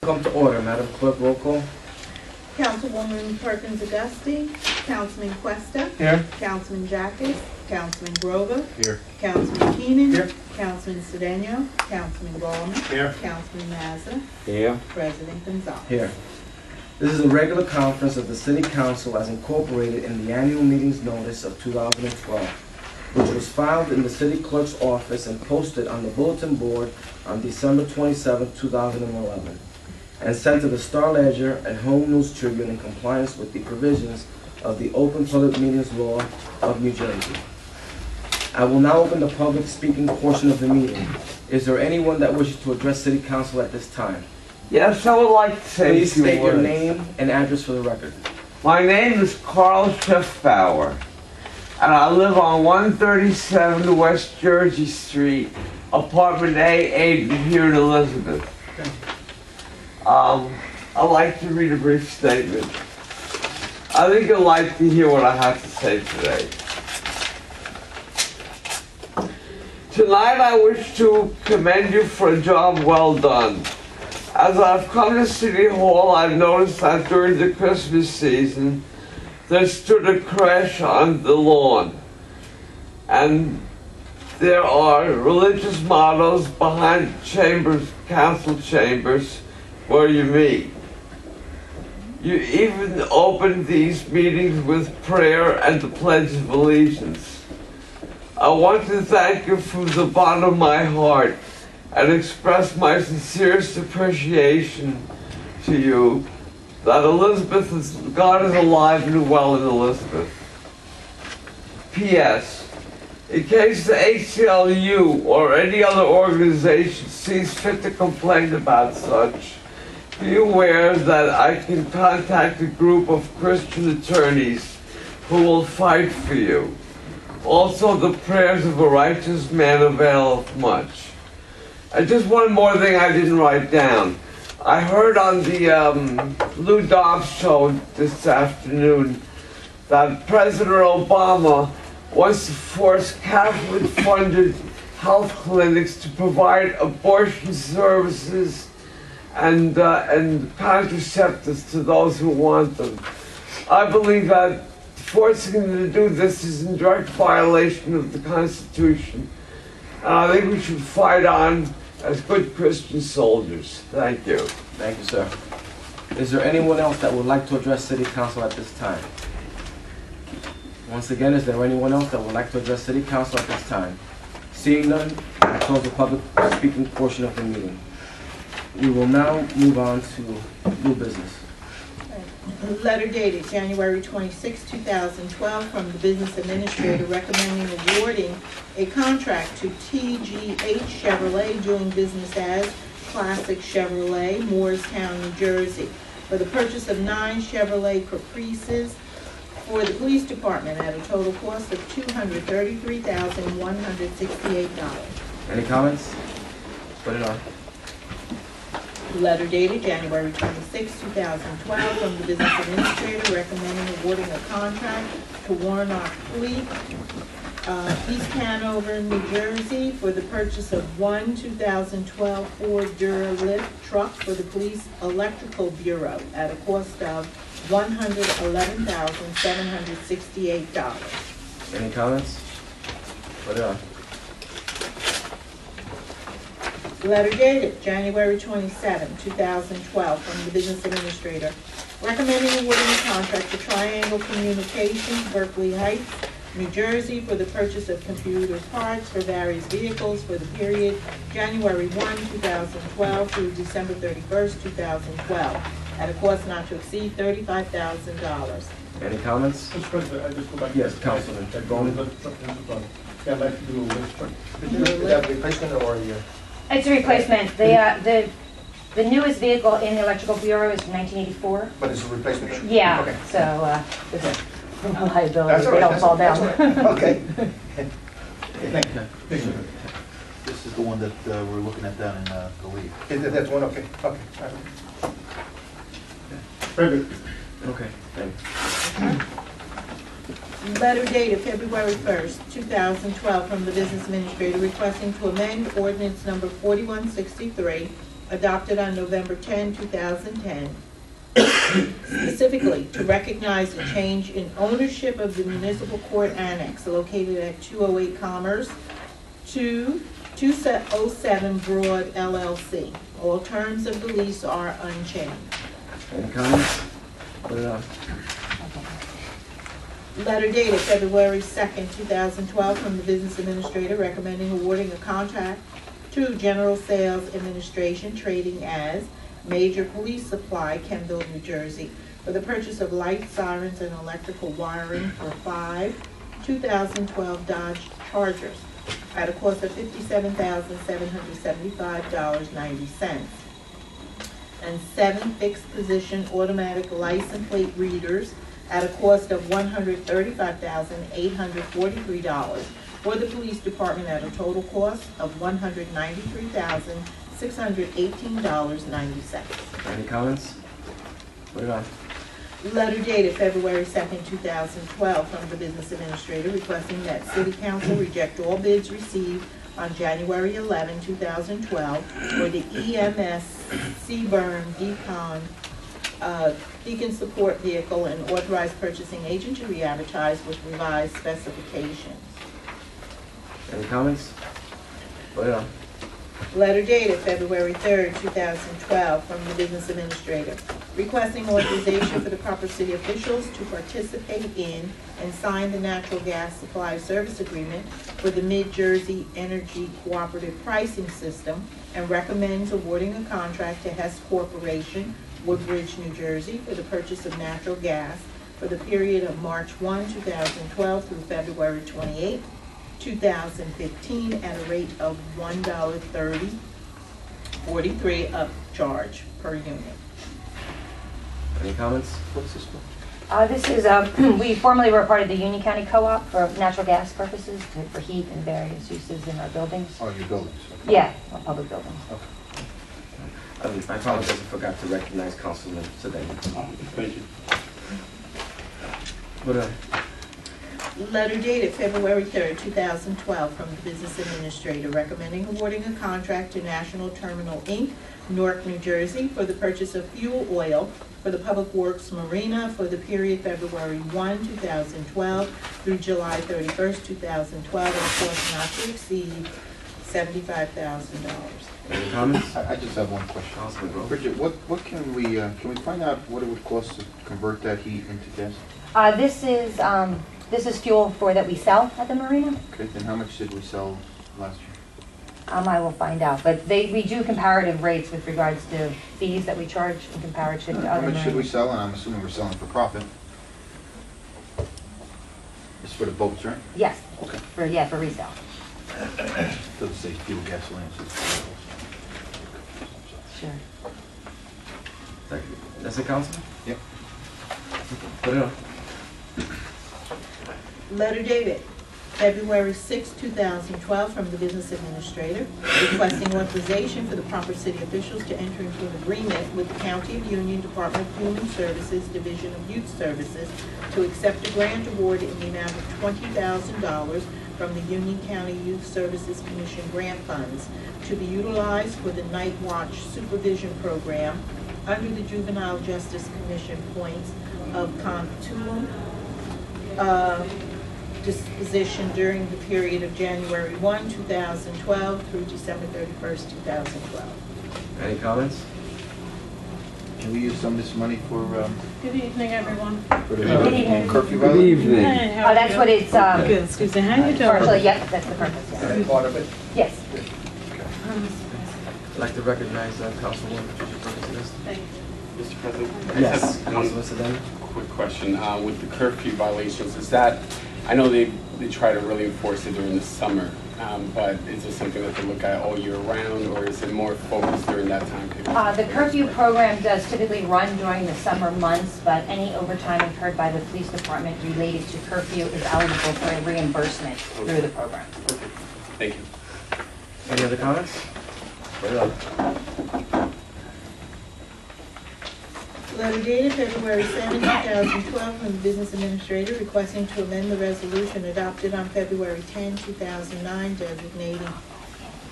Come to order, Madam Clerk, roll call. Councilwoman Perkins Auguste, Councilman Questa. Here. Councilman Jacques, Councilman Grover. Here. Councilman Keenan. Here. Councilman Cedeno, Councilman Ballmer. Here. Councilman Mazza. Here. President Gonzalez. Here. This is a regular conference of the City Council as incorporated in the annual meetings notice of 2012, which was filed in the City Clerk's office and posted on the bulletin board on December 27, 2011, and sent to the Star Ledger and Home News Tribune in compliance with the provisions of the Open Public Meetings Law of New Jersey. I will now open the public speaking portion of the meeting. Is there anyone that wishes to address City Council at this time? Yes, I would like to say Please a few state your words. name and address for the record. My name is Carl Schiffbauer, and I live on 137 West Jersey Street, apartment A8 here in Elizabeth. I'd like to read a brief statement. I think you'll like to hear what I have to say today. Tonight I wish to commend you for a job well done. As I've come to City Hall, I've noticed that during the Christmas season, there stood a creche on the lawn. And there are religious mottos behind chambers, council chambers, where you meet. You even open these meetings with prayer and the Pledge of Allegiance. I want to thank you from the bottom of my heart and express my sincerest appreciation to you that God is alive and well in Elizabeth. P.S. In case the ACLU or any other organization sees fit to complain about such, be aware that I can contact a group of Christian attorneys who will fight for you. Also, the prayers of a righteous man availeth much. And just one more thing I didn't write down. I heard on the Lou Dobbs show this afternoon that President Obama wants to force Catholic-funded health clinics to provide abortion services and contraceptives to those who want them. I believe that forcing them to do this is in direct violation of the Constitution. And I think we should fight on as good Christian soldiers. Thank you. Thank you, sir. Is there anyone else that would like to address City Council at this time? Once again, is there anyone else that would like to address City Council at this time? Seeing none, I close the public speaking portion of the meeting. We will now move on to new business. Letter dated January 26, 2012, from the Business Administrator recommending awarding a contract to TGH Chevrolet, doing business as Classic Chevrolet, Moorestown, New Jersey, for the purchase of 9 Chevrolet Caprices for the police department at a total cost of $233,168. Any comments? Put it on. Letter dated January 26, 2012, from the Business Administrator recommending awarding a contract to Warnock Fleet, East Hanover, New Jersey, for the purchase of 1 2012 Ford Duralift truck for the Police Electrical Bureau at a cost of $111,768. Any comments? Put it on. Letter dated January 27, 2012, from the Business Administrator recommending awarding a contract to Triangle Communications, Berkeley Heights, New Jersey, for the purchase of computer parts for various vehicles for the period January 1, 2012 through December 31, 2012, at a cost not to exceed $35,000. Any comments? Mr. President, I just go back. Yes, Councilman. Go on. Yeah, I'd like to do a list. Is that replacement or a year? It's a replacement. The newest vehicle in the Electrical Bureau is from 1984. But it's a replacement? Yeah, Okay. so there's a reliability. That's all They right, don't fall down. Okay. Thank you. This is the one that we're looking at down in Galway. That's one, okay. Okay. Very good. Okay, thanks. Letter dated February 1st, 2012, from the Business Administrator requesting to amend ordinance number 4163 adopted on November 10, 2010, specifically to recognize the change in ownership of the municipal court annex located at 208 Commerce to 207 Broad LLC. All terms of the lease are unchanged. Any comments? Put it on. Letter dated February 2nd, 2012, from the Business Administrator recommending awarding a contract to General Sales Administration trading as Major Police Supply, Kenville, New Jersey, for the purchase of light sirens and electrical wiring for 5 2012 Dodge Chargers at a cost of $57,775.90, and 7 fixed position automatic license plate readers at a cost of $135,843 for the police department at a total cost of $193,618.90. Any comments? Put it on. Letter dated February 2nd, 2012, from the Business Administrator requesting that City Council reject all bids received on January 11, 2012 for the EMS Seaburn Deacon Support Vehicle and authorize purchasing agent to re-advertise with revised specifications. Any comments? Put it on. Letter dated February 3rd, 2012, from the Business Administrator, requesting authorization for the proper city officials to participate in and sign the natural gas supply service agreement for the Mid-Jersey Energy Cooperative Pricing System, and recommends awarding a contract to Hess Corporation, Woodbridge, New Jersey, for the purchase of natural gas for the period of March 1, 2012 through February 28, 2015 at a rate of $1.3043 upcharge per unit. Any comments? What's this for? This is, we formerly were part of the Union County Co-op for natural gas purposes, for heat and various uses in our buildings. Oh, your buildings. Yeah, our public buildings. I apologize, I forgot to recognize Councilman Sedan. Thank you. Put it on. Letter dated February 3rd, 2012, from the Business Administrator recommending awarding a contract to National Terminal, Inc., Newark, New Jersey, for the purchase of fuel oil for the Public Works Marina for the period February 1, 2012 through July 31st, 2012, at a cost not to exceed $75,000. Any comments? I just have one question. Councilman Grove. Bridget, what can we find out what it would cost to convert that heat into gas? This is fuel that we sell at the marina. Okay, then how much did we sell last year? I will find out, but we do comparative rates with regards to fees that we charge in comparison to How other much should we marinas. sell? And I'm assuming we're selling for profit. It's for the boats, right? Yes, Okay. for resale. Doesn't say fuel, gasoline. It says fuel. Sure. That's it, Councilman? Yep. Put it on. Letter dated February 6, 2012, from the Business Administrator requesting authorization for the proper city officials to enter into an agreement with the County of Union Department of Human Services, Division of Youth Services, to accept a grant award in the amount of $20,000 from the Union County Youth Services Commission grant funds to be utilized for the Night Watch Supervision Program under the Juvenile Justice Commission points of contumacy disposition during the period of January 1, 2012 through December 31st, 2012. Any comments? Can we use some of this money for Good evening, everyone. the Good evening. curfew Good violation? evening. Hey, how Oh, are that's you? what it's, Good, excuse me, how you doing? partially, yep, that's the purpose, Is yeah. that part of it? Yes. I'd like to recognize Councilwoman Patricia Perkins. Thank you. Mr. President? I Yes, just have Councilman one Sedan. quick question. With the curfew violations, is that, I know they try to really enforce it during the summer, but is it something that they look at all year round, or is it more focused during that time period? The curfew program does typically run during the summer months, but any overtime incurred by the police department related to curfew is eligible for a reimbursement through the program. Thank you. Any other comments? Put it on. Letter dated February 7, 2012, from the Business Administrator requesting to amend the resolution adopted on February 10, 2009, designating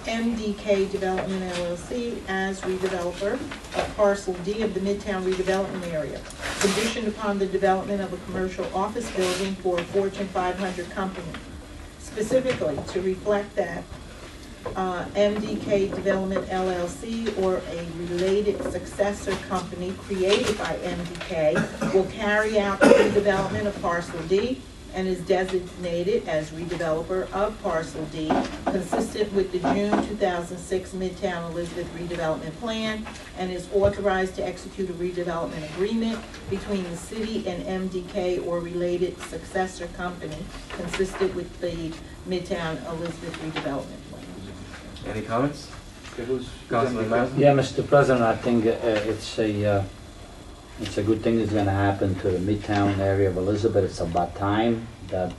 MDK Development LLC as redeveloper of parcel D of the Midtown redevelopment area, conditioned upon the development of a commercial office building for a Fortune 500 company. Specifically, to reflect that MDK Development LLC or a related successor company created by MDK will carry out the redevelopment of parcel D and is designated as redeveloper of parcel D, consistent with the June 2006 Midtown Elizabeth redevelopment plan, and is authorized to execute a redevelopment agreement between the city and MDK or related successor company, consistent with the Midtown Elizabeth redevelopment plan. Any comments? Okay, who's Councilman Mazza? Yeah, Mr. President, I think it's a good thing that's gonna happen to the Midtown area of Elizabeth. It's about time that,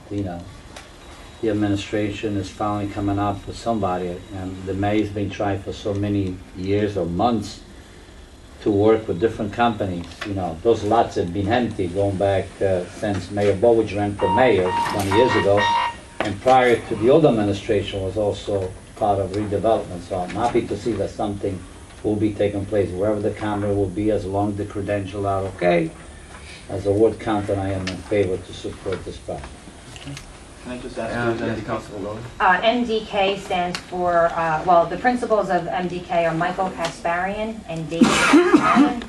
the administration is finally coming up with somebody. And the mayor's been trying for so many years or months to work with different companies. Those lots have been empty going back since Mayor Bowich ran for mayor 20 years ago. And prior to the old administration was also part of redevelopment. So I'm happy to see that something will be taking place wherever the camera will be, as long as the credentials are okay. As a ward counter, I am in favor to support this project. Can I just ask you, Councilman Rowland? MDK stands for, well, the principals of MDK are Michael Kasparian and David Kasparian.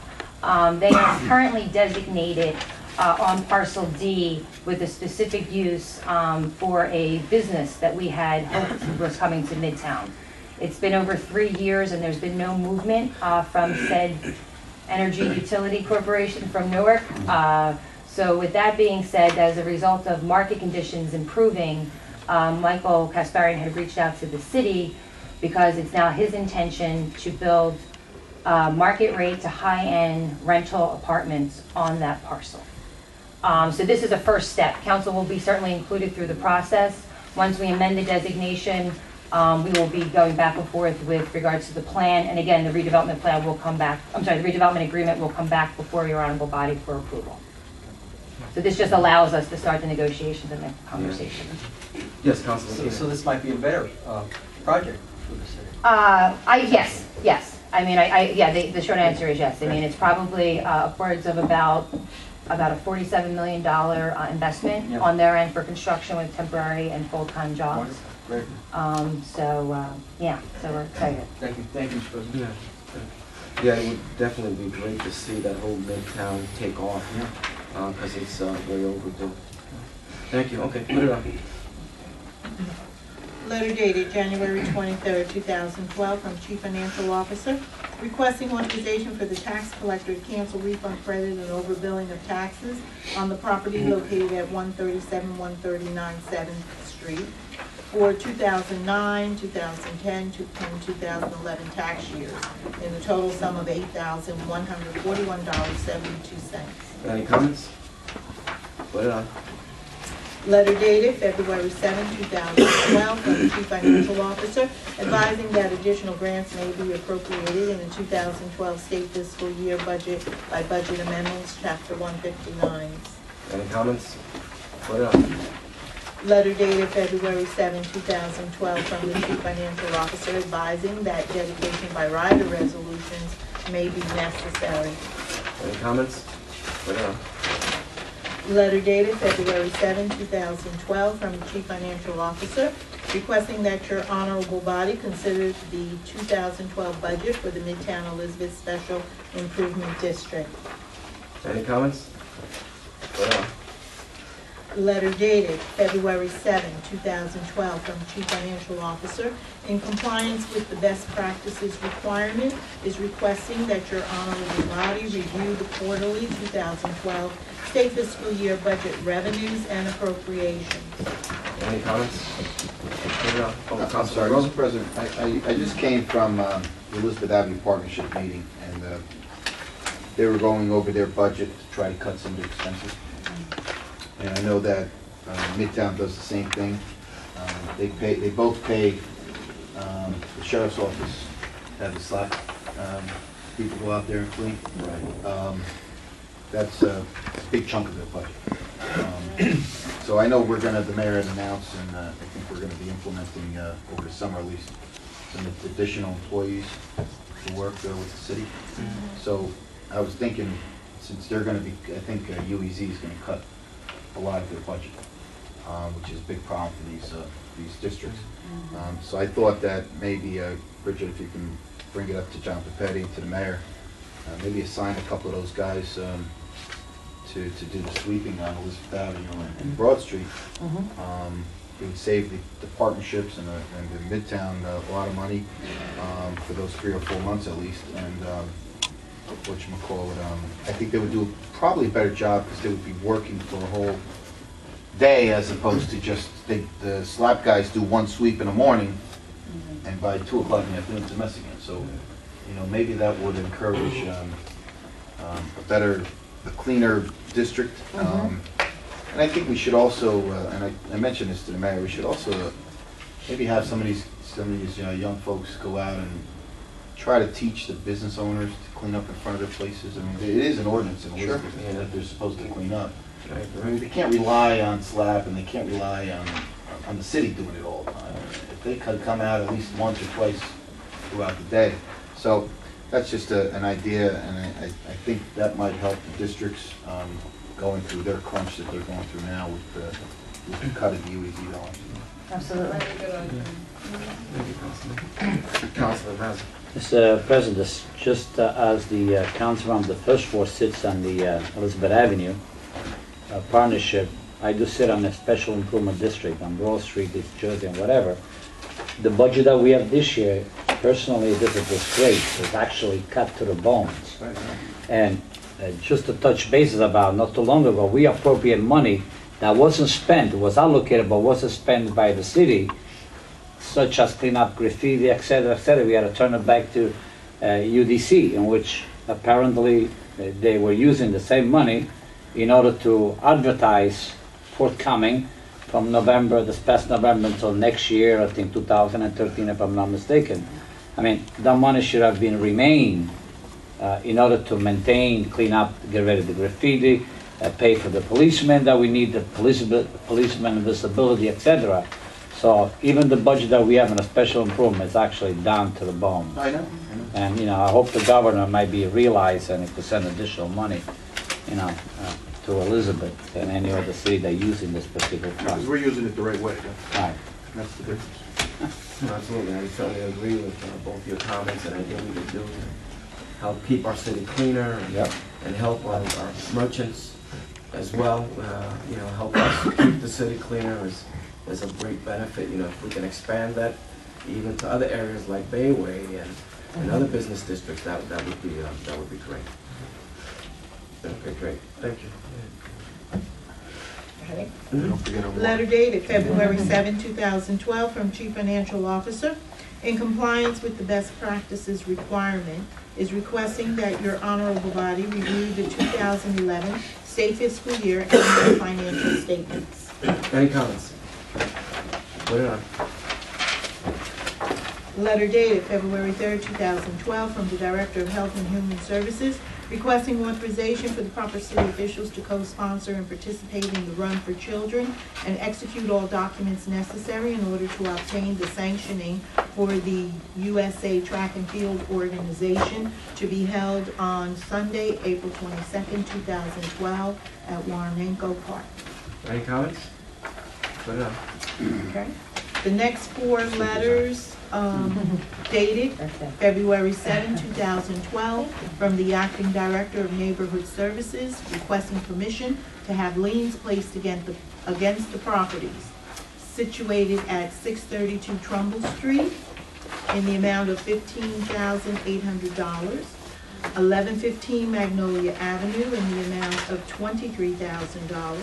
They are currently designated on parcel D with a specific use for a business that we had hoped was coming to Midtown. It's been over 3 years and there's been no movement from said Energy Utility Corporation from Newark. So with that being said, as a result of market conditions improving, Michael Kasparian had reached out to the city because it's now his intention to build market rate to high-end rental apartments on that parcel. So this is a first step. Council will be certainly included through the process. Once we amend the designation, we will be going back and forth with regards to the plan. And again, the redevelopment plan will come back, the redevelopment agreement will come back before your honorable body for approval. So this just allows us to start the negotiations and the conversation. Yes, Councilman. So this might be a better project for the city. Yes. I mean, the short answer is yes. I mean, it's probably upwards of about a $47 million investment on their end for construction with temporary and full-time jobs. Great. So we're excited. Thank you, Mr. President. Yeah, it would definitely be great to see that whole Midtown take off, because it's very overdue. Thank you. Okay, put it up. Letter dated January 23rd, 2012, from Chief Financial Officer, requesting authorization for the tax collector to cancel refund credit and overbilling of taxes on the property located at 137, 139 7th Street for 2009, 2010, and 2011 tax years in the total sum of $8,141.72. Any comments? Put it on. Letter dated February 7, 2012, from the Chief Financial Officer, advising that additional grants may be appropriated in the 2012 state fiscal year budget by budget amendments, Chapter 159. Any comments? Put it on. Letter dated February 7, 2012, from the Chief Financial Officer, advising that dedication by rider resolutions may be necessary. Any comments? Put it on. Letter dated February 7, 2012, from the Chief Financial Officer, requesting that your honorable body consider the 2012 budget for the Midtown Elizabeth Special Improvement District. Any comments? Put it on. Letter dated February 7, 2012, from the Chief Financial Officer, in compliance with the best practices requirement, is requesting that your honorable body review the quarterly 2012 state fiscal year budget revenues and appropriations. Any comments? Put it on. Oh, I'm Councilman sorry, Rowland? Mr. President, I just came from the Elizabeth Avenue Partnership meeting, and they were going over their budget to try to cut some of the expenses. And I know that Midtown does the same thing. They both pay the sheriff's office to have the slack people go out there and clean. Right. That's a big chunk of their budget. So I know the mayor had announced, and I think we're gonna be implementing over the summer at least some additional employees to work with the city. So I was thinking, since they're gonna be, I think UEZ is gonna cut a lot of their budget, which is a big problem for these districts. So I thought that maybe, Bridget, if you can bring it up to John Papetti, to the mayor, maybe assign a couple of those guys to do the sweeping on Elizabeth Avenue and Broad Street. It would save the partnerships and the Midtown a lot of money for those 3 or 4 months at least. And whatchamacallit, I think they would do probably a better job because they would be working for a whole day as opposed to just, the slap guys do one sweep in the morning and by 2 o'clock in the afternoon it's a mess again. So, you know, maybe that would encourage a cleaner district. And I think we should also, and I mentioned this to the mayor, we should also maybe have some of these young folks go out and try to teach the business owners to clean up in front of their places. I mean, it is an ordinance in Elizabeth that they're supposed to clean up. I mean, they can't rely on SLAP and they can't rely on the city doing it all the time. If they could come out at least once or twice throughout the day. So that's just an idea, and I think that might help the districts going through their crunch that they're going through now with the cut of the UEZ dollars. Absolutely. Councilman Mazza. Mr. President, just as the council from the first floor sits on the Elizabeth Avenue partnership, I do sit on a special improvement district on Broad Street, East Jersey, and whatever. The budget that we have this year, personally, this is just great. It's actually cut to the bones. And just to touch bases about, not too long ago, we appropriate money that wasn't spent, was allocated, but wasn't spent by the city, such as clean up graffiti, etc., etc. We had to turn it back to UDC, in which apparently they were using the same money in order to advertise forthcoming from November, this past November, until next year, I think 2013, if I'm not mistaken. I mean, that money should have been remained in order to maintain, clean up, get rid of the graffiti, pay for the policemen that we need, the policemen visibility, etc. So even the budget that we have in a special improvement is actually down to the bone. I know. And, you know, I hope the governor might be realizing if we send additional money, you know, to Elizabeth and any other city that using this particular Because fund. we're using it the right way. Right. That's the difference. Absolutely, I certainly agree with both your comments, and I think we could do to help keep our city cleaner and help our merchants as well. You know, help us keep the city cleaner is a great benefit. You know, if we can expand that even to other areas like Bayway and other business districts, that would be great. Okay, great. Thank you. Okay. Don't forget our water. Letter dated February 7, 2012, from Chief Financial Officer. In compliance with the best practices requirement, is requesting that your honorable body review the 2011 state fiscal year annual financial statements. Any comments? Put it on. Letter dated February 3, 2012, from the Director of Health and Human Services, requesting authorization for the proper city officials to co-sponsor and participate in the Run for Children and execute all documents necessary in order to obtain the sanctioning for the USA Track and Field Organization to be held on Sunday, April 22nd, 2012 at Warrenenko Park. Any comments? Put it on. Okay. The next 4 letters dated February 7, 2012, from the Acting Director of Neighborhood Services, requesting permission to have liens placed against the properties situated at 632 Trumbull Street in the amount of $15,800, 1115 Magnolia Avenue in the amount of $23,000,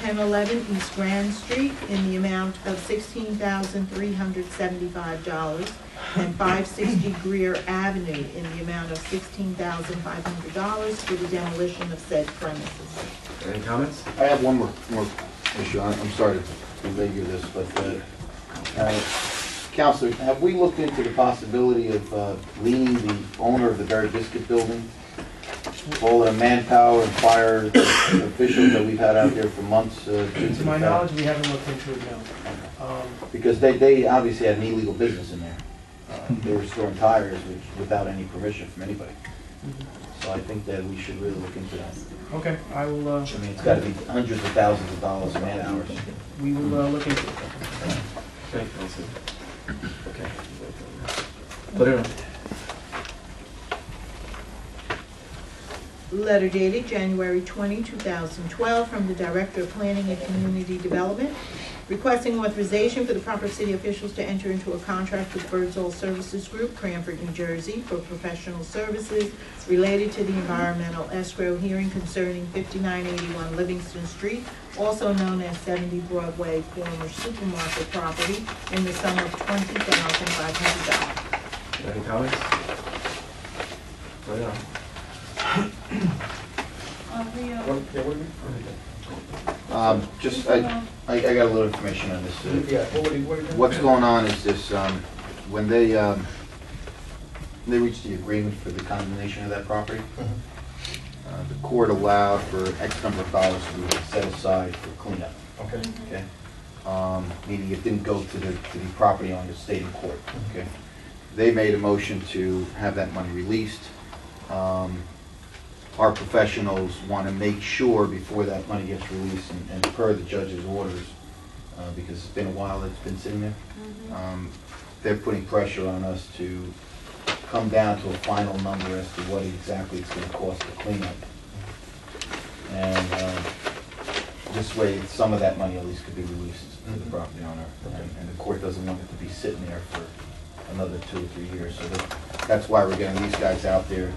1011 East Grand Street in the amount of $16,375, and 560 Greer Avenue in the amount of $16,500 for the demolition of said premises. Any comments? I have one more issue. I'm sorry to belabor this, but Counselor, have we looked into the possibility of leaning the owner of the Berry Biscuit building, all the manpower and fire officials that we've had out there for months? To my knowledge, we haven't looked into it, no. Because they obviously had an illegal business in there. they were storing tires without any permission from anybody. So I think that we should really look into that. Okay, I will, I mean, it's gotta be hundreds of thousands of dollars man hours. we will look into it. Thank you, Council. Okay. Put it on. Letter dated January 20, 2012, from the Director of Planning and Community Development, requesting authorization for the proper city officials to enter into a contract with Birdsall Services Group, Cranford, New Jersey, for professional services related to the environmental escrow hearing concerning 5981 Livingston Street, also known as 70 Broadway, former supermarket property, in the sum of $20,500. Any comments? Put it on. Just, I got a little information on this. Yeah, What's going on is this, when they reached the agreement for the condemnation of that property, the court allowed for X number of dollars to be set aside for cleanup, Okay. okay? Meaning it didn't go to the property owner, it stayed in court, okay? They made a motion to have that money released. Our professionals want to make sure before that money gets released, and per the judge's orders, because it's been a while that it's been sitting there, they're putting pressure on us to come down to a final number as to what exactly it's going to cost to clean up. And this way, some of that money at least could be released to the property owner, and the court doesn't want it to be sitting there for another 2 or 3 years. So that's why we're getting these guys out there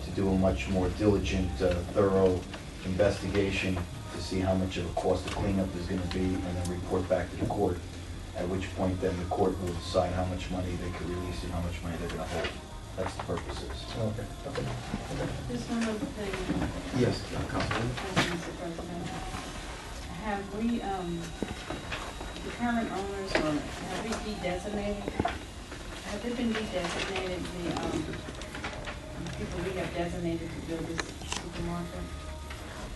to do a much more diligent, thorough investigation to see how much of a cost the cleanup is going to be, and then report back to the court, at which point then the court will decide how much money they can release and how much money they're going to hold. That's the purposes. Okay. Just one other thing, Yes, Councilman. Mr. President. Have we, the current owners, or have we de-designated, have they been de-designated, the people we have designated to build this supermarket?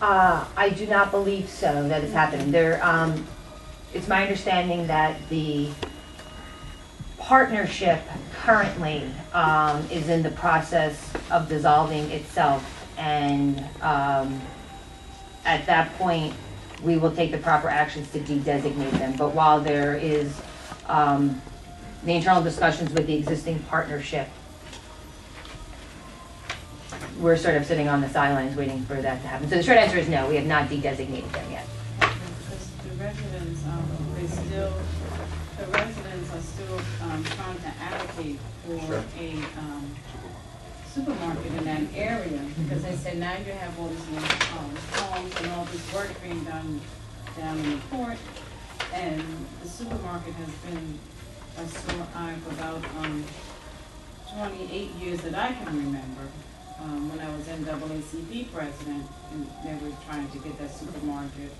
I do not believe so, that is happening. It's my understanding that the partnership currently is in the process of dissolving itself, and at that point, we will take the proper actions to de-designate them. But while there is the internal discussions with the existing partnership, we're sort of sitting on the sidelines waiting for that to happen. So the short answer is no, we have not de-designated them yet. Because the residents, the residents are still trying to advocate for a supermarket in that area, because they said now you have all these new homes and all this work being done down in the port, and the supermarket has been a sore eye for about 28 years that I can remember. When I was NAACP president, and they were trying to get that supermarket,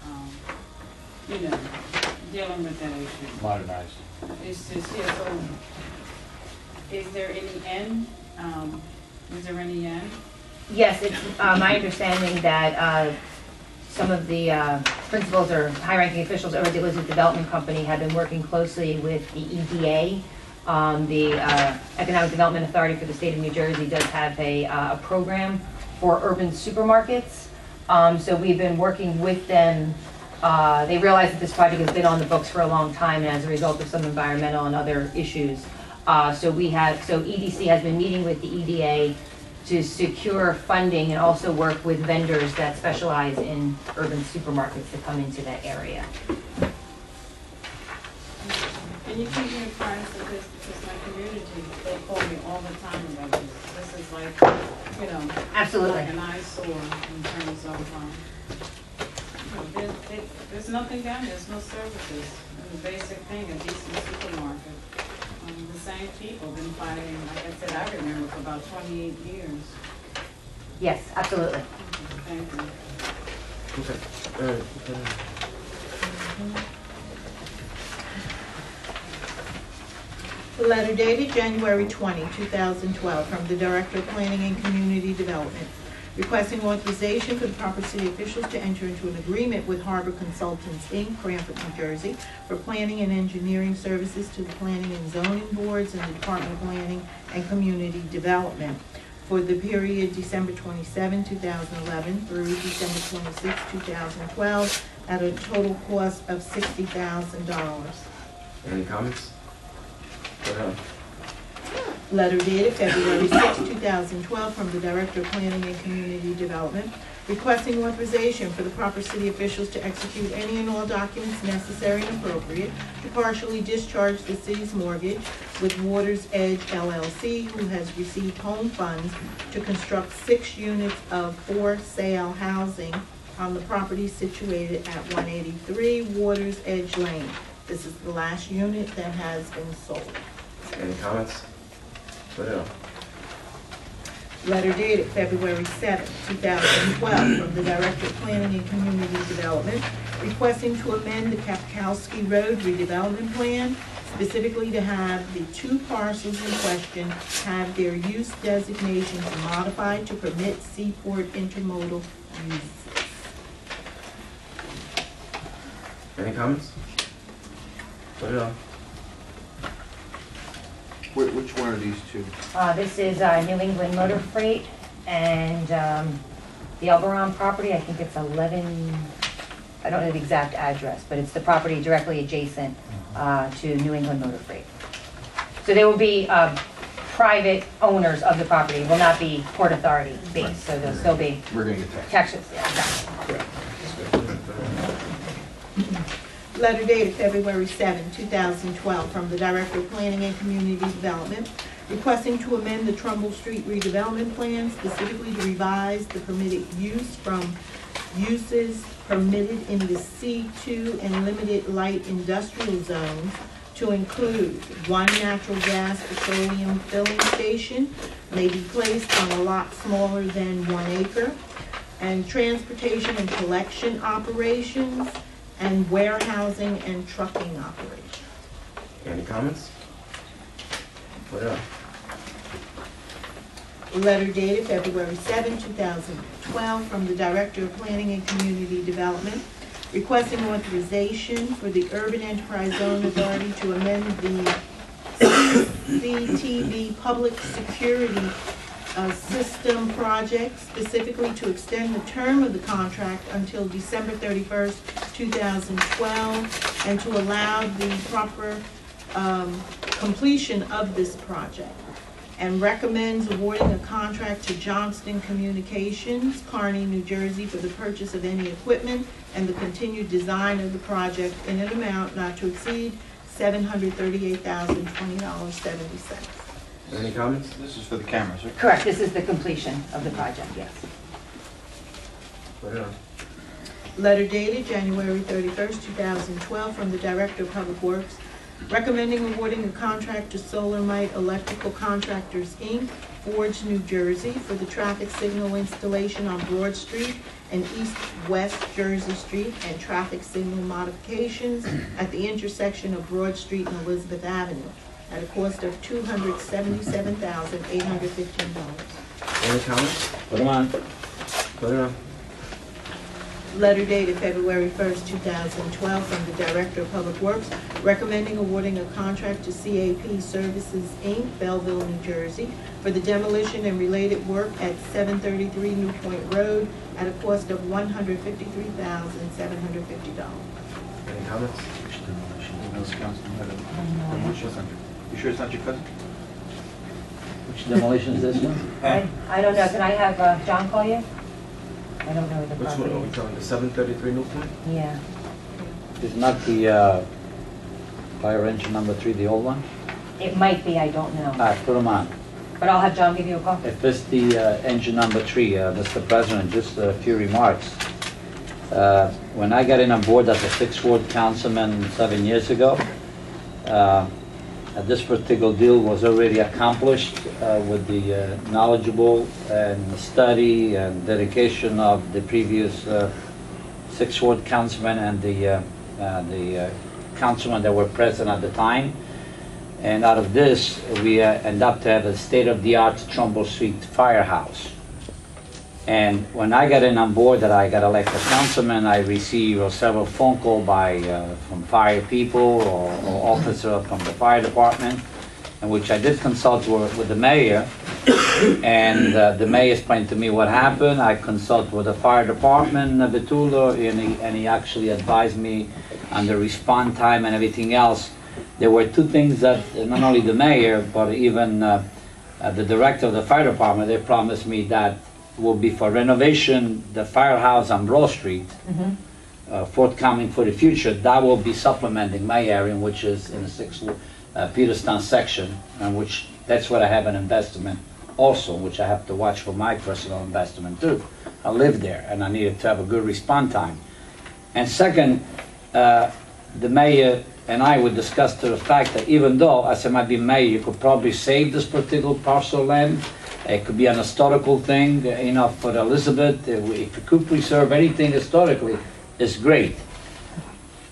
dealing with that issue. Modernized. It's just, yeah, so, is there any end? Is there any end? Yes, it's my understanding that some of the principals or high-ranking officials over at the Elizabeth Development Company have been working closely with the EDA. The Economic Development Authority for the state of New Jersey does have a program for urban supermarkets. So we've been working with them. They realize that this project has been on the books for a long time, and as a result of some environmental and other issues. So EDC has been meeting with the EDA to secure funding and also work with vendors that specialize in urban supermarkets to come into that area. And you keep me apprised of this, because my community, they call me all the time about this. This is like, Absolutely. like an eyesore in terms of, there's nothing down there, there's no services. And the basic thing, a decent supermarket. The same people been fighting, like I said, I remember for about 28 years. Yes, absolutely. Thank you. Okay. All right. The letter dated January 20, 2012, from the Director of Planning and Community Development, requesting authorization for the proper city officials to enter into an agreement with Harbor Consultants, Inc., Cranford, New Jersey, for planning and engineering services to the Planning and Zoning Boards and the Department of Planning and Community Development for the period December 27, 2011 through December 26, 2012, at a total cost of $60,000. Any comments? Go ahead. Letter dated February 6, 2012, from the Director of Planning and Community Development, requesting authorization for the proper city officials to execute any and all documents necessary and appropriate to partially discharge the city's mortgage with Waters Edge LLC, who has received home funds to construct 6 units of for-sale housing on the property situated at 183 Waters Edge Lane. This is the last unit that has been sold. Any comments? Go ahead. Letter dated February 7, 2012, from the Director of Planning and Community Development, requesting to amend the Kapkowski Road redevelopment plan, specifically to have the 2 parcels in question have their use designations modified to permit seaport intermodal uses. Any comments? Go ahead. Which one are these two? This is New England Motor Freight and the Elberon property. I think it's 11, I don't know the exact address, but it's the property directly adjacent to New England Motor Freight. So they will be private owners of the property. It will not be Port Authority based, so they'll still be We're gonna get taxed. Texas. Yeah, exactly. Letter dated February 7, 2012, from the Director of Planning and Community Development, requesting to amend the Trumbull Street redevelopment plan, specifically to revise the permitted use from uses permitted in the C2 and limited light industrial zones to include 1 natural gas petroleum filling station may be placed on a lot smaller than 1 acre, and transportation and collection operations, and warehousing and trucking operations. Any comments? Go ahead. Letter dated February 7, 2012, from the Director of Planning and Community Development, requesting authorization for the Urban Enterprise Zone Authority to amend the CTV Public Security System project, specifically to extend the term of the contract until December 31st, 2012, and to allow the proper completion of this project, and recommends awarding a contract to Johnston Communications, Kearney, New Jersey, for the purchase of any equipment and the continued design of the project in an amount not to exceed $738,020.70. Any comments? This is for the cameras, right? Correct, this is the completion of the project, yes. Go ahead. Letter dated January 31st, 2012, from the Director of Public Works, recommending awarding a contract to SolarMite Electrical Contractors, Inc., Forge, New Jersey, for the traffic signal installation on Broad Street and East-West Jersey Street, and traffic signal modifications at the intersection of Broad Street and Elizabeth Avenue, at a cost of $277,815. Any comments? Put them on. Go ahead. Letter dated February 1st, 2012, from the Director of Public Works, recommending awarding a contract to CAP Services, Inc., Belleville, New Jersey, for the demolition and related work at 733 New Point Road at a cost of $153,750. Any comments? Which demolition? You sure it's not your cousin? Which demolition is this one? I don't know, can I have John call you? I don't know where the Which property one are we is. talking, the 733 New Point? Yeah, Is not the fire engine number 3 the old one? it might be, I don't know. Put them on. But I'll have John give you a call. If it's the engine number 3, Mr. President, just a few remarks. When I got in on board as a 6th Ward councilman 7 years ago, this particular deal was already accomplished with the knowledgeable and study and dedication of the previous 6th Ward councilman and the councilmen that were present at the time. And out of this, we end up to have a state-of-the-art Trumbull Street firehouse. And when I got in on board that I got elected councilman, I received several phone calls from fire people or officers from the fire department, in which I did consult with the mayor, and the mayor explained to me what happened. I consulted with the fire department, Vitula, and he actually advised me on the response time and everything else. There were two things that not only the mayor, but even the director of the fire department, they promised me that will be for renovation, the firehouse on Broad Street, forthcoming for the future. That will be supplementing my area, which is in the 6th Peterstown section, and which that's where I have an investment also, which I have to watch for my personal investment too. I live there, and I needed to have a good response time. And second, the mayor and I would discuss to the fact that even though, as I might be mayor, you could probably save this particular parcel of land. It could be an historical thing, you know, for Elizabeth. If you could preserve anything historically, it's great.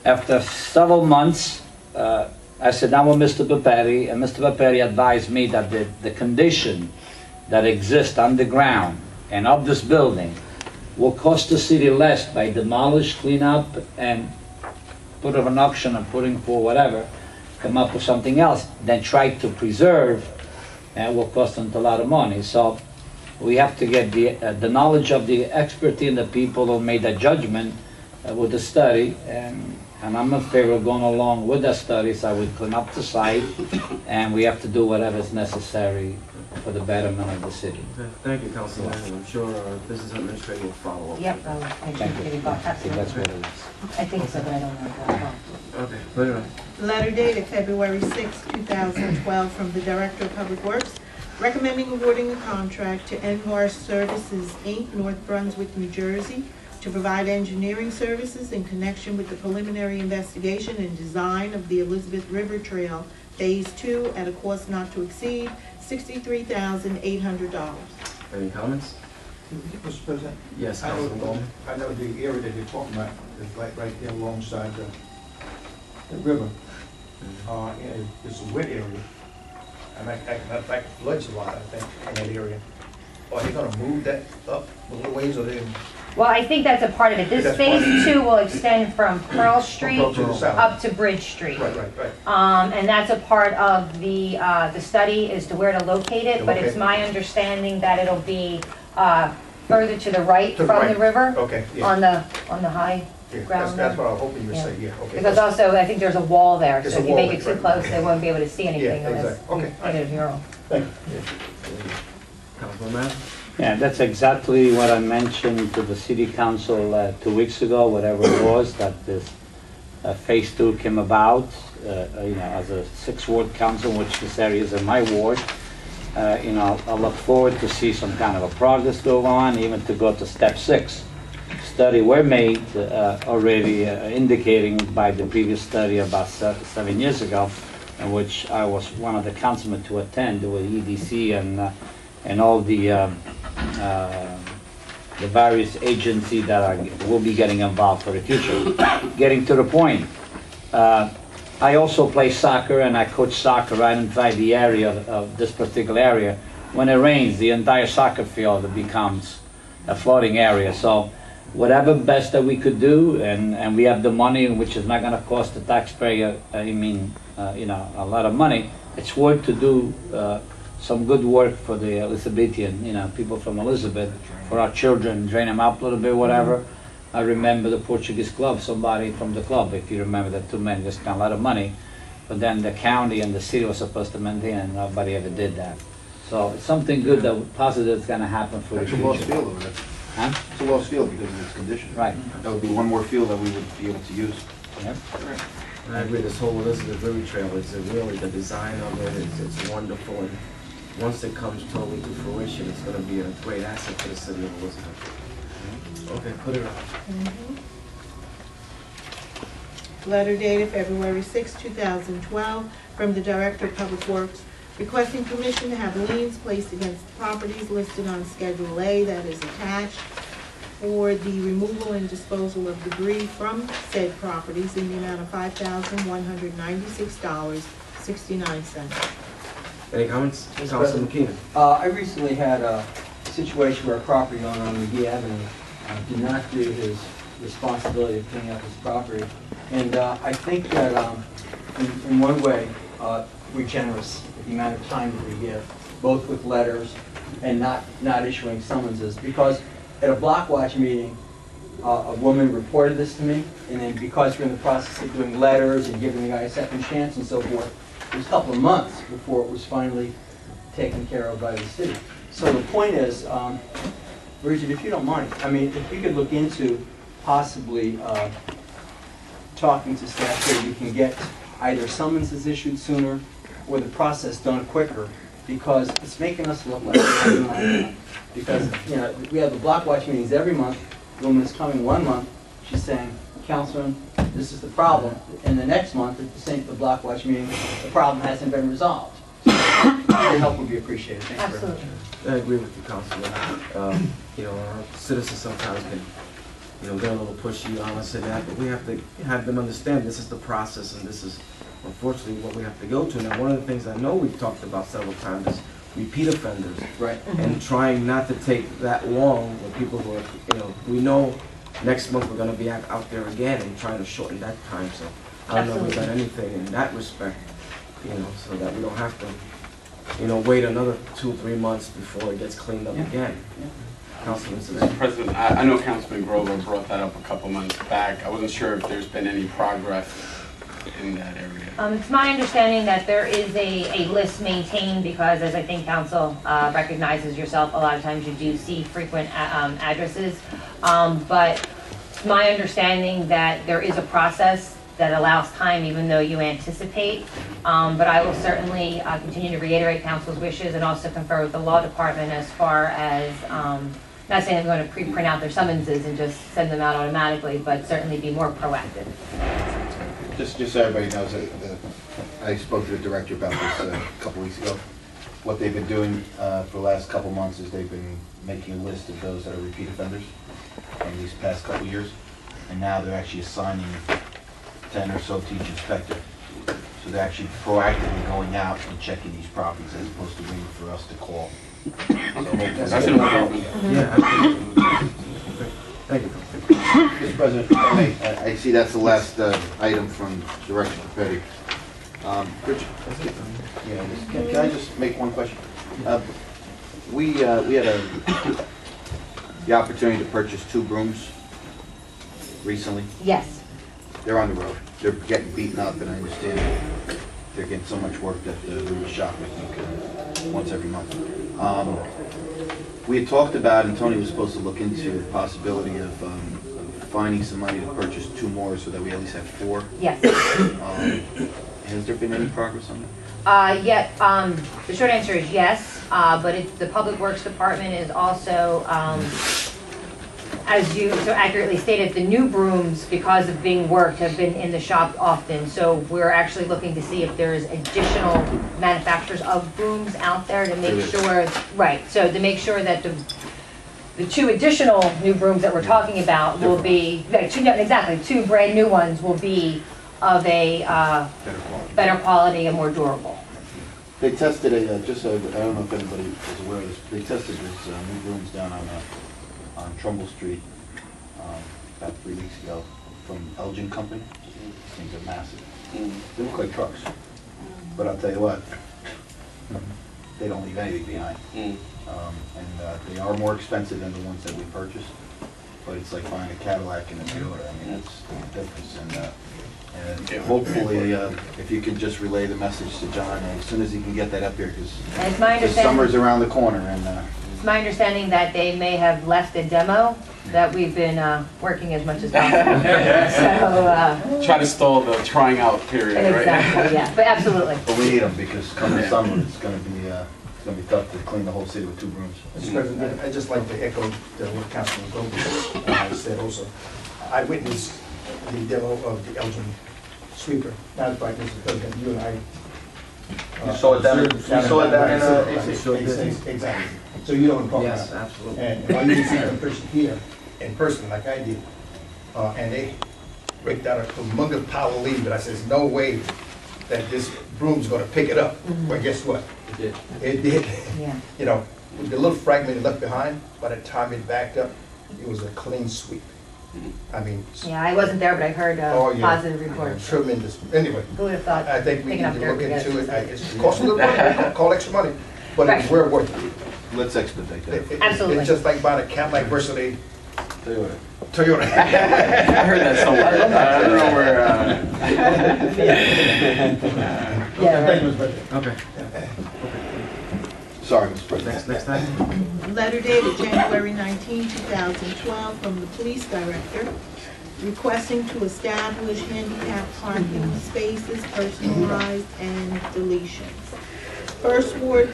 After several months, I sat down with Mr. Paperi, and Mr. Paperi advised me that the condition that exists underground and of this building will cost the city less by demolish, clean up, and put up an auction and putting for whatever, come up with something else, than try to preserve, and will cost them a lot of money. So we have to get the knowledge of the expertise and the people who made that judgment with the study, and I'm in favor of going along with that study, so we clean up the site, and we have to do whatever is necessary for the betterment of the city. Okay, thank you, Councilman. I'm sure our business administrator will follow up. Yep, I Thank think you. it got I think that's what it is. I think so, but I don't know. Okay, put it on. Letter dated February 6, 2012, from the Director of Public Works, recommending awarding a contract to Envar Services, Inc., North Brunswick, New Jersey, to provide engineering services in connection with the preliminary investigation and design of the Elizabeth River Trail Phase 2 at a cost not to exceed $63,800. Any comments? Mr. President? Yes, I Councilman know, Bowman. I know the area that you're talking about is right there alongside the river. And it's a wet area. And matter of fact, it floods a lot, I think, in that area. Are they gonna move that up a little ways, or they? Well, I think that's a part of it. This That's phase part of 2 will extend from Pearl Street From Pearl to the south. up to Bridge Street. Right. And that's a part of the study as to where to locate it, but it's Okay. my understanding that it'll be further to the right To the from the right. river, Okay, yeah. on the high Yeah, ground that's there. what I was hoping you would Yeah. say, yeah, okay. Because also, I think there's a wall there, There's so a if you wall make it there, too right. close, they won't be able to see anything Yeah, unless exactly. Okay, you hit a mural. Thank you. Councilman Matt? Yeah, that's exactly what I mentioned to the city council 2 weeks ago, whatever it was, that this phase 2 came about, you know, as a 6th ward council, which this area is in my ward. You know, I look forward to see some kind of a progress go on, even to go to step 6. Study were made already indicating by the previous study about 7 years ago, in which I was one of the councilmen to attend with EDC and all the various agencies that will be getting involved for the future. Getting to the point, I also play soccer, and I coach soccer right inside the area of this particular area. When it rains, the entire soccer field becomes a floating area. So whatever best that we could do, and we have the money, which is not going to cost the taxpayer, you know, a lot of money, it's worth to do some good work for the Elizabethan, you know, people from Elizabeth, for our children, drain them up a little bit, whatever. I remember the Portuguese club, somebody from the club, if you remember, the two men just spent a lot of money, but then the county and the city was supposed to maintain, and nobody ever did that. So it's something good, that positive is going to happen for the It's a lost future. field over there. Huh? It's a lost field because of its condition. Right. That would be one more field that we would be able to use. Yep. I agree, this whole Elizabeth River Trail, it's really, the design of it, it's wonderful, and once it comes totally to fruition, it's gonna be a great asset for the city of Elizabeth. Okay, put it on. Letter dated February 6, 2012, from the Director of Public Works, requesting permission to have liens placed against properties listed on Schedule A that is attached for the removal and disposal of debris from said properties in the amount of $5,196.69. Any comments? Mr. Councilman Keenan? I recently had situation where a property owner on McGee Avenue did not do his responsibility of cleaning up his property. And I think that in one way, we're generous with the amount of time that we give, both with letters and not issuing summonses. Because at a block watch meeting, a woman reported this to me, and then because we're in the process of doing letters and giving the guy a second chance and so forth, it was a couple of months before it was finally taken care of by the city. So the point is, Bridget, if you don't mind, I mean, if you could look into possibly talking to staff so we can get either summonses issued sooner or the process done quicker, because it's making us look like we're doing our job. Because, you know, we have the block watch meetings every month. The woman is coming 1 month, she's saying, Councilman, this is the problem. And the next month, at the block watch meeting, the problem hasn't been resolved. So your help would be appreciated. Thank you very much. Absolutely. I agree with you, Councilman. You know, our citizens sometimes can, you know, get a little pushy on us and that, but we have to have them understand this is the process and this is unfortunately what we have to go to. Now, one of the things I know we've talked about several times is repeat offenders. Right. And trying not to take that long with people who are, you know, we know next month we're gonna be out there again and trying to shorten that time, so I don't know if we've done anything in that respect, you know, so that we don't have to, you know, wait another 2 or 3 months before it gets cleaned up again. Councilman Mr. Sedano. President, I know Councilman Grover brought that up a couple months back. I wasn't sure if there's been any progress in that area. It's my understanding that there is a list maintained because, as I think council recognizes yourself, a lot of times you do see frequent addresses. But it's my understanding that there is a process that allows time even though you anticipate. But I will certainly continue to reiterate council's wishes and also confer with the law department as far as, not saying I'm going to pre-print out their summonses and just send them out automatically, but certainly be more proactive. Just so everybody knows, I spoke to the director about this a couple weeks ago. What they've been doing for the last couple months is they've been making a list of those that are repeat offenders from these past couple years, and now they're actually assigning 10 or so to each inspector. So they're actually proactively going out and checking these properties as opposed to waiting for us to call. So That's an improvement. Yeah, absolutely. Thank you. Mr. President, if I may, I see that's the last item from Director Petty. Richard, can I just make one question? We had the opportunity to purchase 2 brooms recently. Yes. They're on the road. They're getting beaten up, and I understand they're getting so much work that the room is shop, I think, once every month. We had talked about, and Tony was supposed to look into the possibility of finding some money to purchase 2 more so that we at least have 4. Yes. Has there been any progress on that? The short answer is yes, but the Public Works Department is also, as you so accurately stated, the new brooms, because of being worked, have been in the shop often. So we're actually looking to see if there's additional manufacturers of brooms out there to make sure, right, so to make sure that the 2 additional new brooms that we're talking about will be, exactly, 2 brand new ones will be of a better quality and more durable. They tested just so, I don't know if anybody is aware of this, they tested this new brooms down on Trumbull Street about 3 weeks ago from Elgin Company. These things are massive. They look like trucks. But I'll tell you what, they don't leave anything behind. And they are more expensive than the ones that we purchased. But it's like buying a Cadillac and a Toyota. I mean, it's the difference. And hopefully, if you can just relay the message to John as soon as he can get that up here, because summer's around the corner. And it's my understanding that they may have left a demo that we've been working as much as possible. Try to stall the trying out period, right? Exactly, yeah, but absolutely. But we need them because come the summer, it's going to be tough to clean the whole city with 2 brooms. Mr. President, I'd just like to echo what Councilman Grover said also. I witnessed the demo of the Elgin sweeper. Matter of fact, Mr. President, you and I. You saw it down in AC? Exactly. So you know what I'm talking about. Yes, absolutely. And I didn't see the person here in person like I did. And they raked out a humongous pile of leaves, but I says, no way that this broom's gonna pick it up. Well, guess what? It did. It did. Yeah. You know, with the little fragment left behind, by the time it backed up, it was a clean sweep. I mean. Yeah, I wasn't there, but I heard Oh, yeah. positive reports. Tremendous. Anyway, Who would have thought? I think we need Picking up to dirt look together. into it. It costs a little money, call extra money, but it's Right. well worth it. Let's expedite that. Absolutely. It's just like buying a Cadillac versus a Toyota. Toyota. I heard that somewhere. I don't know where. Yeah, Thank you, right. Mr. President. Okay, Sorry, Mr. President. next item. Letter dated January 19, 2012, from the police director requesting to establish handicap parking spaces, personalized and deletions. First ward,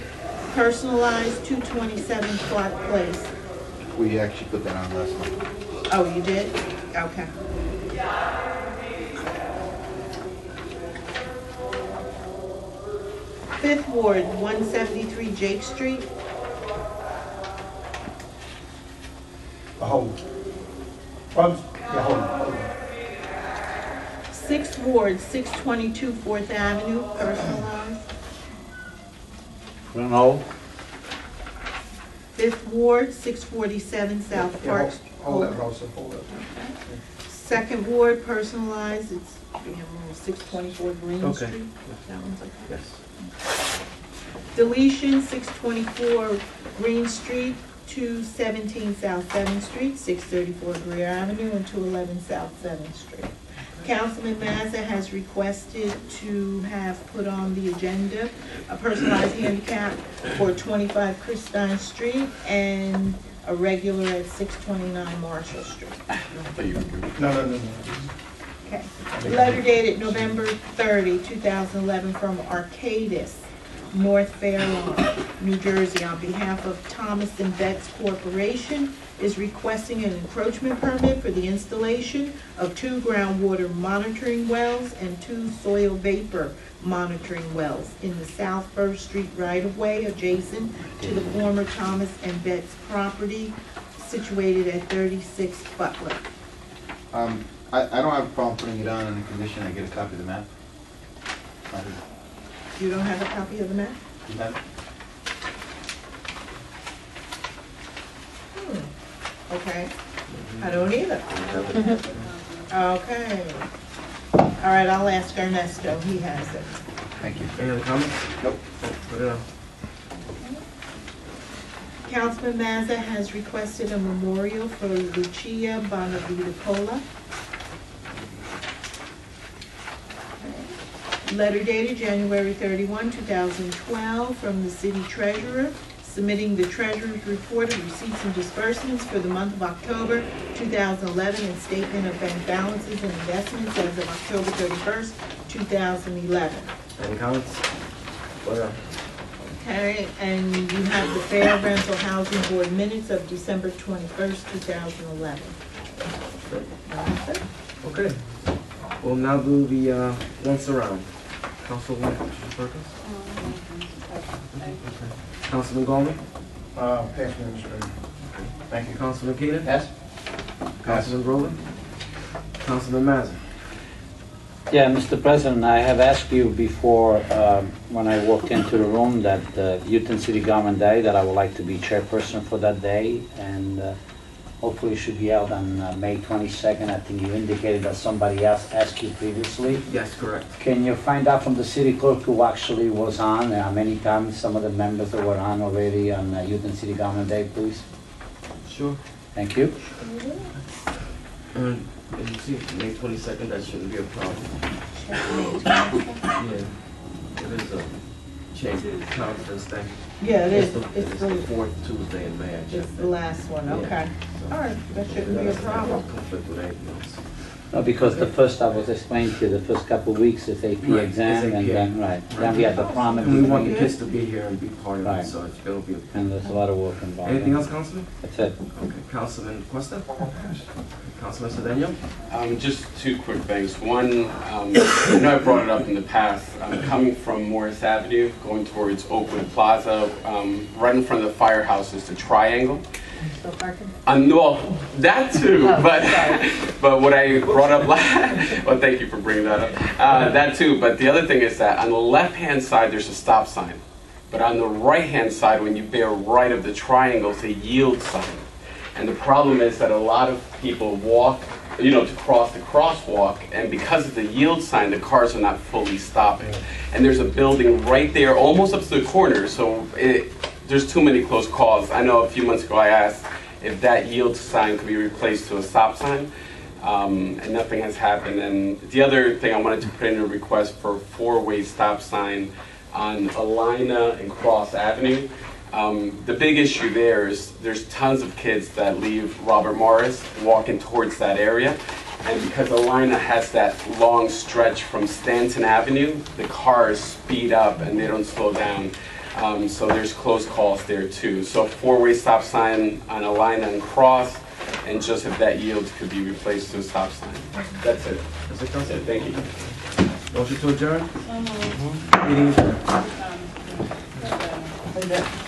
personalized 227 Clark Place. We actually put that on last month. Oh, you did? Okay. Fifth Ward, 173 Jake Street. Hold. Yeah, hold on. Sixth Ward, 622 Fourth Avenue, personalized. No, Fifth Ward, 647 South Yeah, Park. hold that, Rosa, hold that. Second Ward, personalized, it's 624 Green Okay. Street. That one's okay. Yes. Deletion, 624 Green Street, 217 South 7th Street, 634 Greer Avenue, and 211 South 7th Street. Councilman Mazza has requested to have put on the agenda a personalized handicap for 25 Christine Street and a regular at 629 Marshall Street. No. Okay. Letter dated November 30, 2011, from Arcadis, North Fair Lawn, New Jersey, on behalf of Thomas and Betts Corporation, is requesting an encroachment permit for the installation of 2 groundwater monitoring wells and 2 soil vapor monitoring wells in the South First Street right-of-way adjacent to the former Thomas and Betts property situated at 36 Butler. I don't have a problem putting it on in the condition I get a copy of the map. You don't have a copy of the map? You have it? Okay. I don't either. Okay. All right, I'll ask Ernesto, he has it. Thank you. Any other comments? Nope. Put it on. Councilman Mazza has requested a memorial for Lucia Bonavita Cola. Letter dated January 31, 2012, from the city treasurer, submitting the treasurer's report of receipts and disbursements for the month of October 2011 and statement of bank balances and investments as of October 31st, 2011. Any comments? Put it on. Okay, and you have the Fair Rental Housing Board minutes of December 21st, 2011. Okay. We'll now do the once around. Councilwoman Perkins? Councilman Gollman? Pass me, Mr. President. Thank you. Councilman Keenan? Yes? Councilman Rowland? Councilman Mazza? yeah, Mr. President, I have asked you before, when I walked into the room, that Youth and City Government Day, that I would like to be chairperson for that day, and hopefully it should be out on May 22nd. I think you indicated that somebody else asked you previously. Yes, correct. Can you find out from the city clerk who actually was on, how many times some of the members that were on already on Youth and City Government Day, please? Sure. Thank you. And you see, May 22nd, that shouldn't be a problem. Yeah. It is a change conference thing. Yeah, it is. It's It's the the, fourth Tuesday in May, I it's checked the it. last one, Yeah. okay. All right, that shouldn't be a problem. Conflict with anything else. No, because the first, I was explaining to you, the first couple of weeks is AP Right, exam, it's and AP. then, right, then we have the prom And we want the between, kids to be here and be part of it, Right. so it'll be, and there's a lot of work involved. anything else, Councilman? That's it. Okay, Councilman Questa? Councilman Cedeno? Just 2 quick things. One, I know I brought it up in the past. I'm coming from Morris Avenue, going towards Oakwood Plaza, right in front of the firehouse is the Triangle. Still parking? No, that too, Oh, but sorry. but what I brought up last, well, thank you for bringing that up. That too, but the other thing is that on the left-hand side, there's a stop sign. But on the right-hand side, when you bear right of the triangle, it's a yield sign. And the problem is that a lot of people walk, to cross the crosswalk, and because of the yield sign, the cars are not fully stopping. And there's a building right there, almost up to the corner, so there's too many close calls. I know a few months ago I asked if that yield sign could be replaced to a stop sign, and nothing has happened. And the other thing, I wanted to put in a request for a 4-way stop sign on Alina and Cross Avenue. The big issue there is there's tons of kids that leave Robert Morris walking towards that area, and because Alina has that long stretch from Stanton Avenue, the cars speed up and they don't slow down. So there's close calls there too. So 4-way stop sign on Alina and Cross, and just if that yield could be replaced to a stop sign. That's it. That's it, Council. Thank you. Motion to adjourn? So moved. Meeting adjourned. Um,